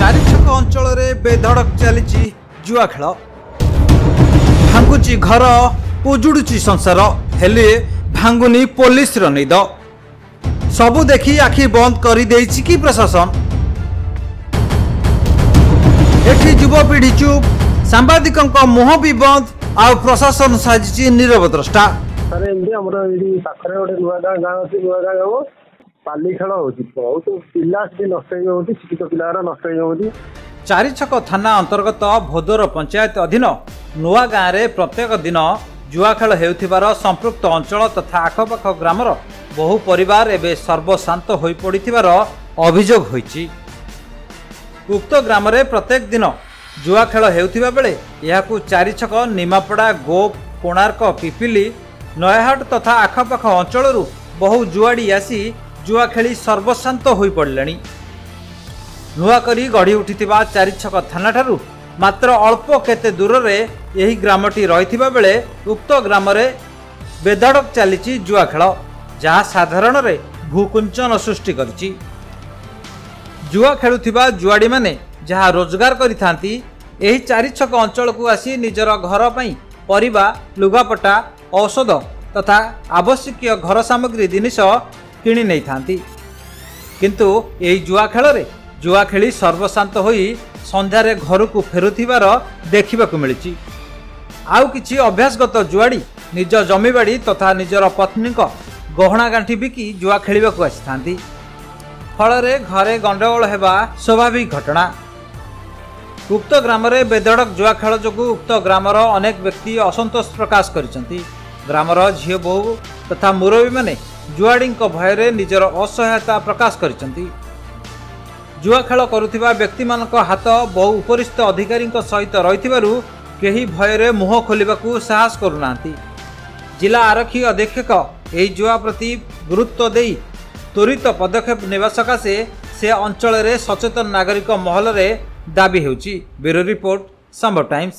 चारिछक अंचल बेधड़क चली जुआ खेल भांगुची घर उजुड़ुची संसार हेले भांगुनी पुलिस निद सबू देखी आखि बंद कर देछि कि प्रशासन। एठी युवपीढ़ी चुप सांबादिकों मुह भी बंद आ प्रशासन साजिची नीरव द्रष्टा। पाली खेल बहुत पिला नष्ट शिक्षित पिला नष्ट हो। चारिछक थाना अंतर्गत भोदर पंचायत अधीन नुआ गाँव में प्रत्येक दिन जुआ खेल हेउथिबार संपृक्त अंचल तथा आखपाख ग्रामर बहु परिवार एवं सर्वशांत हो पड़िथिबार अभियोग होईछि। उक्त ग्राम में प्रत्येक दिन जुआ खेल हेउथिबा बेले याकू चारिछक निमापड़ा गोप कोणार्क पिपिली नयाहाट तथा आखपाख अंचल बहु जुआड़ी आसी जुआ खेली सर्वशांत हो पड़े। नुआकरी गढ़ी उठिथिबा चारिछक थाना ठारू मात्र अल्प केते दूर रे यही ग्रामटी रहिथिबा बेले उक्त ग्राम में बेधड़क चली जुआ खेल जहाँ साधारण रे भूकुंचन सृष्टि करिछि। जुआ खेलुथिबा जुआड़ी माने जहाँ रोजगार करिथांती एही चारिछक अंचल को आसी निजर घर पई परिबा लुगापटा औषध तथा आवश्यक घर सामग्री जिनिष किणी नहीं थांती। किंतु एही जुआ खेल रे जुआ खेली सर्वशांत होई संध्यारे घर को फेरुथिबार देखिबाकू मिलिछि। आउ किछि अभ्यासगत जुआड़ी निज जमीबाड़ी तथा निजर पत्नी गहना गांठी बिकी जुआ खेलिबाकू आसिथांती। फलरे घरे गंडगोल हेबा स्वाभाविक घटना। उक्त ग्राम में बेधड़क जुआ खेल जोगु उक्त ग्रामर अनेक व्यक्ति असंतोष प्रकाश करिसंती। ग्रामर झील बहु तथा मुरबी माने जुआड़ी भय निजर असहायता प्रकाश करिसंती। जुआ खेल करुथिबा व्यक्ति मानक हाथ बहु उपरिस्थ अधिकारी सहित रहिथिबारु केही भୟରେ मुह खोलिबाकू साहस करुनांती। जिला आरक्षी अधीक्षक एही जुआ प्रति गुरुत्व देई त्वरित पदक्षेप नेबा सकाशे से अंचल रे सचेतन नागरिक महल रे दाबी हेउची। ब्यूरो रिपोर्ट संभव टाइम्स।